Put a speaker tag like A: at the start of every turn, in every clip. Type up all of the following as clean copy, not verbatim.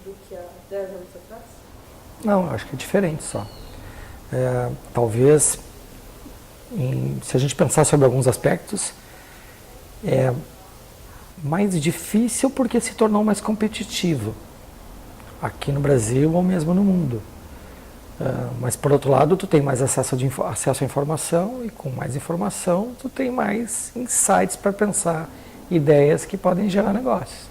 A: do que há 10 anos atrás?
B: Não, acho que é diferente só. Talvez, se a gente pensar sobre alguns aspectos, é mais difícil porque se tornou mais competitivo, aqui no Brasil ou mesmo no mundo. Mas, por outro lado, tu tem mais acesso à informação e com mais informação tu tem mais insights para pensar ideias que podem gerar negócios.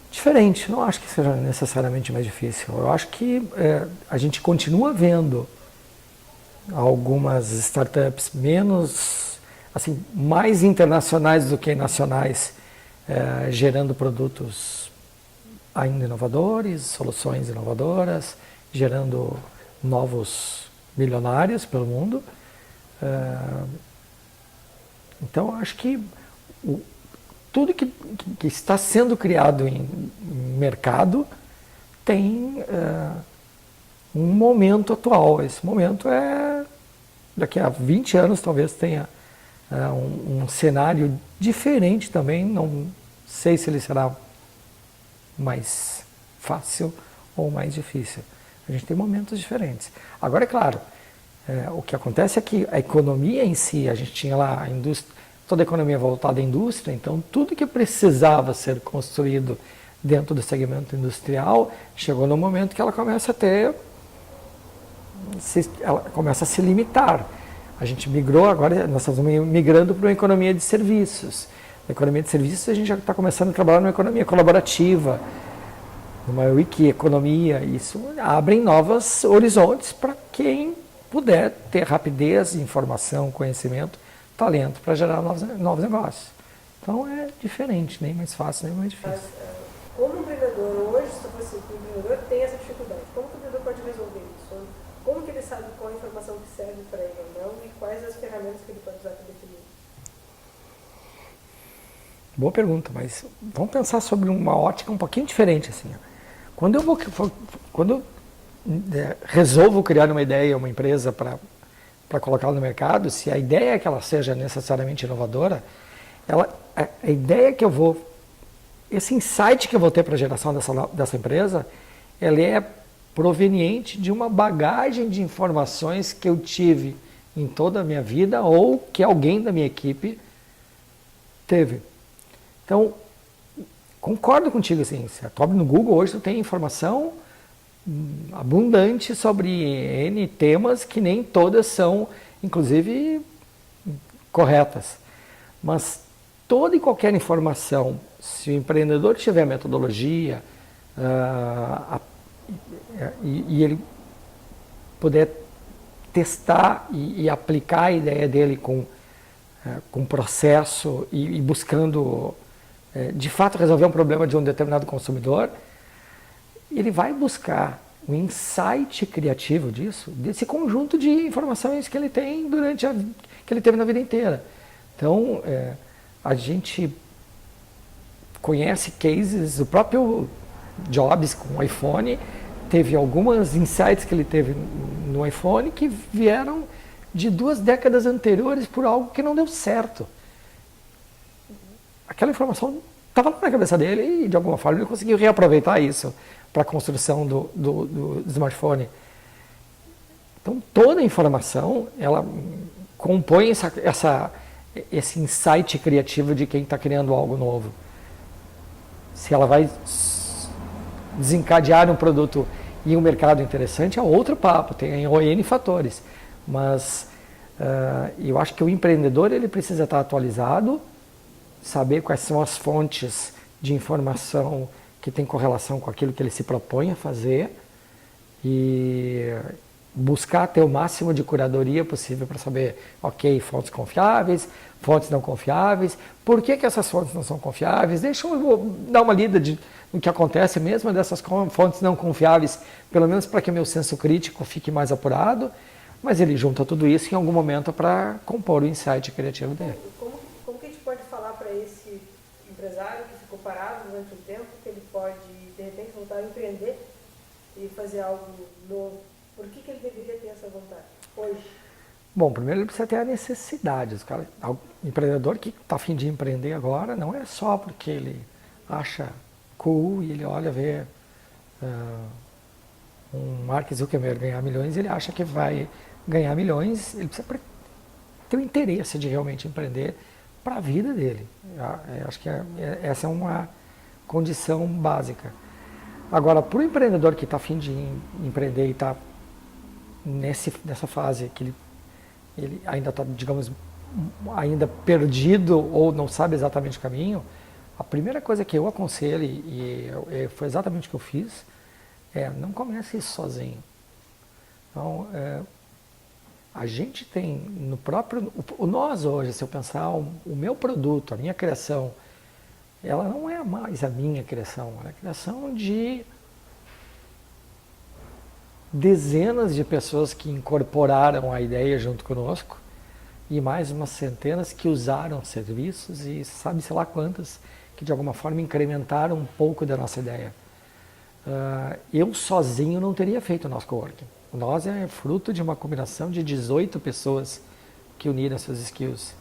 B: Diferente, não acho que seja necessariamente mais difícil. Eu acho que a gente continua vendo algumas startups menos, assim, mais internacionais do que nacionais, gerando produtos ainda inovadores, soluções inovadoras, gerando novos milionários pelo mundo. Então, acho que tudo que está sendo criado em mercado tem um momento atual. Esse momento daqui a 20 anos talvez tenha um cenário diferente também. Não sei se ele será mais fácil ou mais difícil. A gente tem momentos diferentes. Agora, é claro, o que acontece é que a economia em si, a gente tinha lá a indústria, toda a economia voltada à indústria, então tudo que precisava ser construído dentro do segmento industrial, chegou no momento que ela começa a ela começa a se limitar. A gente migrou, agora nós estamos migrando para uma economia de serviços. Na economia de serviços a gente já está começando a trabalhar numa economia colaborativa, numa wiki-economia. Isso abre novos horizontes para quem puder ter rapidez, informação, conhecimento, talento para gerar novos negócios. Então é diferente, nem mais fácil, nem mais difícil.
A: Mas, como empreendedor hoje, se você for empreendedor, tem essa dificuldade. Como o empreendedor pode resolver isso? Como que ele sabe qual a informação que serve para ele ou não e quais as ferramentas que ele pode usar para definir?
B: Boa pergunta, mas vamos pensar sobre uma ótica um pouquinho diferente. Assim. Quando eu resolvo criar uma ideia, uma empresa para colocá-la no mercado, se a ideia é que ela seja necessariamente inovadora, a ideia que eu vou, esse insight que eu vou ter para a geração dessa empresa, ela é proveniente de uma bagagem de informações que eu tive em toda a minha vida ou que alguém da minha equipe teve. Então, concordo contigo, assim, se tu abre no Google hoje, tu tem informação abundante sobre N temas que nem todas são, inclusive, corretas. Mas toda e qualquer informação, se o empreendedor tiver metodologia e ele puder testar e aplicar a ideia dele com processo e buscando, de fato, resolver um problema de um determinado consumidor, ele vai buscar um insight criativo disso, desse conjunto de informações que ele tem que ele teve na vida inteira. Então, a gente conhece cases, o próprio Jobs com o iPhone teve algumas insights que ele teve no iPhone que vieram de 2 décadas anteriores por algo que não deu certo. Aquela informação estava lá na cabeça dele e, de alguma forma, ele conseguiu reaproveitar isso para a construção do smartphone. Então, toda a informação, ela compõe esse insight criativo de quem está criando algo novo. Se ela vai desencadear um produto e um mercado interessante, é outro papo, tem N fatores. Mas eu acho que o empreendedor ele precisa estar atualizado, saber quais são as fontes de informação que tem correlação com aquilo que ele se propõe a fazer e buscar ter o máximo de curadoria possível para saber, ok, fontes confiáveis, fontes não confiáveis, por que essas fontes não são confiáveis, deixa eu dar uma lida no que acontece mesmo dessas fontes não confiáveis, pelo menos para que o meu senso crítico fique mais apurado, mas ele junta tudo isso em algum momento para compor o insight criativo dele.
A: Como que a gente pode falar para esse empresário que ficou parado durante um tempo, que ele pode, de repente, voltar a empreender e fazer algo novo? Por que ele deveria ter essa vontade hoje?
B: Bom, primeiro ele precisa ter a necessidade. O empreendedor que está a fim de empreender agora não é só porque ele acha cool e ele olha, vê um Mark Zuckerberg ganhar milhões, ele acha que vai ganhar milhões, ele precisa ter o interesse de realmente empreender para a vida dele. Eu acho que essa é uma condição básica. Agora, para o empreendedor que está a fim de empreender e está nessa fase que ele ainda está, digamos, ainda perdido ou não sabe exatamente o caminho, a primeira coisa que eu aconselho, e foi exatamente o que eu fiz, não comece isso sozinho. Então, a gente tem no próprio... Nós hoje, se eu pensar, o meu produto, a minha criação, ela não é mais a minha criação, ela é a criação de dezenas de pessoas que incorporaram a ideia junto conosco e mais umas centenas que usaram serviços e sabe-se lá quantas que de alguma forma incrementaram um pouco da nossa ideia. Eu sozinho não teria feito o nosso coworking. O nós é fruto de uma combinação de 18 pessoas que uniram suas skills.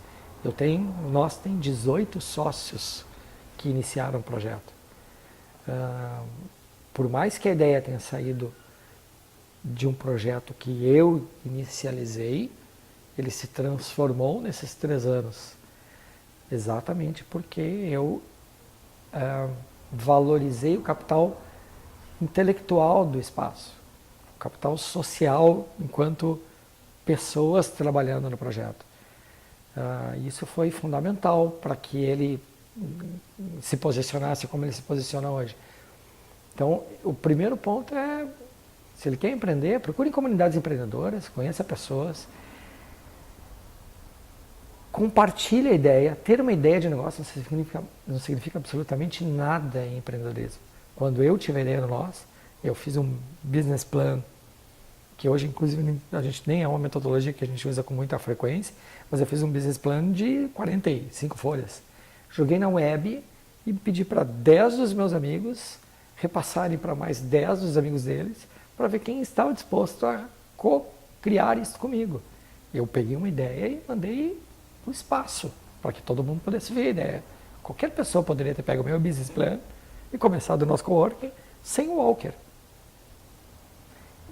B: Nós tem 18 sócios que iniciaram o projeto. Por mais que a ideia tenha saído de um projeto que eu inicializei, ele se transformou nesses 3 anos. Exatamente porque eu valorizei o capital intelectual do espaço, o capital social enquanto pessoas trabalhando no projeto. Isso foi fundamental para que ele se posicionasse como ele se posiciona hoje. Então, o primeiro ponto é, se ele quer empreender, procure comunidades empreendedoras, conheça pessoas, compartilhe a ideia. Ter uma ideia de negócio não significa absolutamente nada em empreendedorismo. Quando eu tive a ideia do nós, eu fiz um business plan, que hoje inclusive a gente nem é uma metodologia que a gente usa com muita frequência, mas eu fiz um business plan de 45 folhas. Joguei na web e pedi para 10 dos meus amigos repassarem para mais 10 dos amigos deles, para ver quem estava disposto a co-criar isso comigo. Eu peguei uma ideia e mandei no espaço, para que todo mundo pudesse ver a ideia. Qualquer pessoa poderia ter pego o meu business plan e começado o nosso coworking sem o Walker.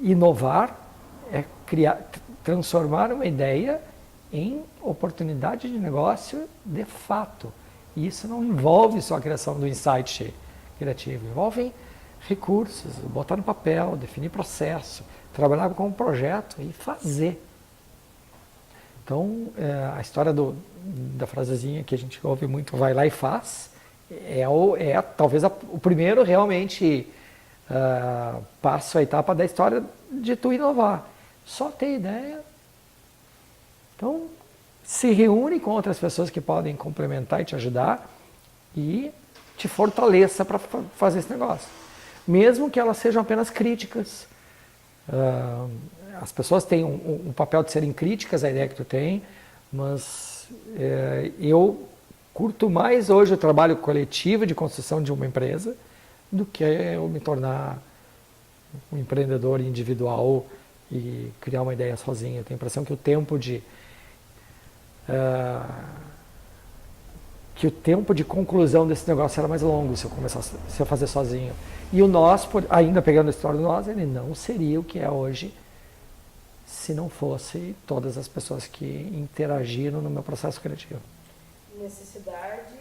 B: Inovar é transformar uma ideia em oportunidade de negócio de fato. E isso não envolve só a criação do insight criativo, envolve recursos, botar no papel, definir processo, trabalhar com um projeto e fazer. Então, a história da frasezinha que a gente ouve muito, vai lá e faz, talvez o primeiro realmente passo, a etapa da história de tu inovar. Só ter ideia. Então, se reúne com outras pessoas que podem complementar e te ajudar e te fortaleça para fazer esse negócio. Mesmo que elas sejam apenas críticas. As pessoas têm um papel de serem críticas à ideia que tu tem, mas eu curto mais hoje o trabalho coletivo de construção de uma empresa do que eu me tornar um empreendedor individual e criar uma ideia sozinho. Eu tenho a impressão que o tempo de conclusão desse negócio era mais longo se eu fazer sozinho. E o nós, ainda pegando a história do nós, ele não seria o que é hoje se não fosse todas as pessoas que interagiram no meu processo criativo.
A: Necessidade,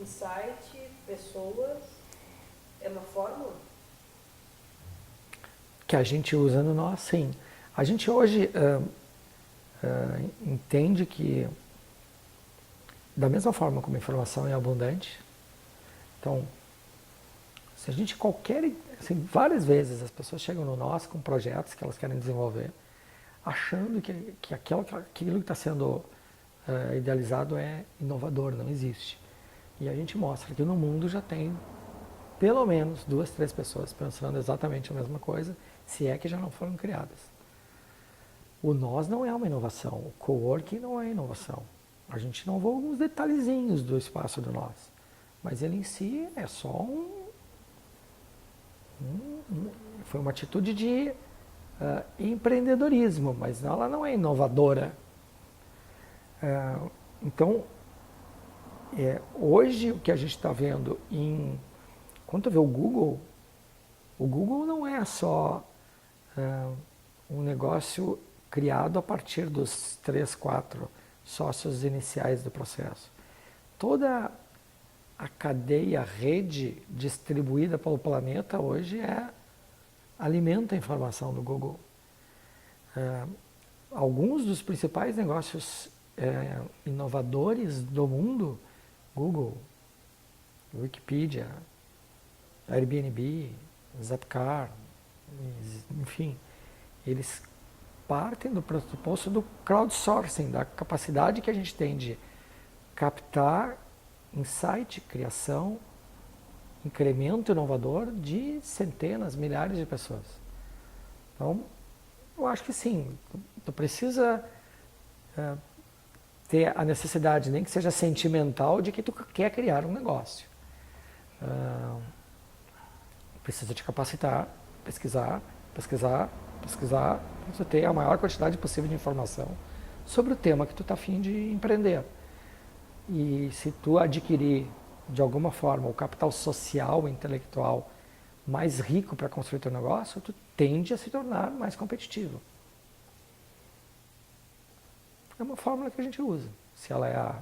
A: insight, pessoas, é uma fórmula?
B: Que a gente usa no nós, sim. A gente hoje entende que, da mesma forma como a informação é abundante, então, se a gente várias vezes as pessoas chegam no nós com projetos que elas querem desenvolver, achando que aquilo que está sendo idealizado é inovador, não existe. E a gente mostra que no mundo já tem pelo menos 2, 3 pessoas pensando exatamente a mesma coisa, se é que já não foram criadas. O nós não é uma inovação, o coworking não é inovação. A gente inovou alguns detalhezinhos do espaço do nós, mas ele em si é só foi uma atitude de empreendedorismo, mas ela não é inovadora. Então, hoje o que a gente está vendo em quando tu vê o Google não é só um negócio criado a partir dos 3, 4 sócios iniciais do processo. Toda a cadeia, a rede distribuída pelo planeta hoje alimenta a informação do Google. Alguns dos principais negócios inovadores do mundo, Google, Wikipedia, Airbnb, Zipcar, enfim, eles partem do pressuposto do crowdsourcing, da capacidade que a gente tem de captar insight, criação, incremento inovador de centenas, milhares de pessoas. Então, eu acho que sim, tu precisa ter a necessidade, nem que seja sentimental, de que tu quer criar um negócio. Precisa te capacitar, pesquisar, para você ter a maior quantidade possível de informação sobre o tema que tu está a fim de empreender. E se tu adquirir, de alguma forma, o capital social e intelectual mais rico para construir teu negócio, tu tende a se tornar mais competitivo. É uma fórmula que a gente usa. Se ela é a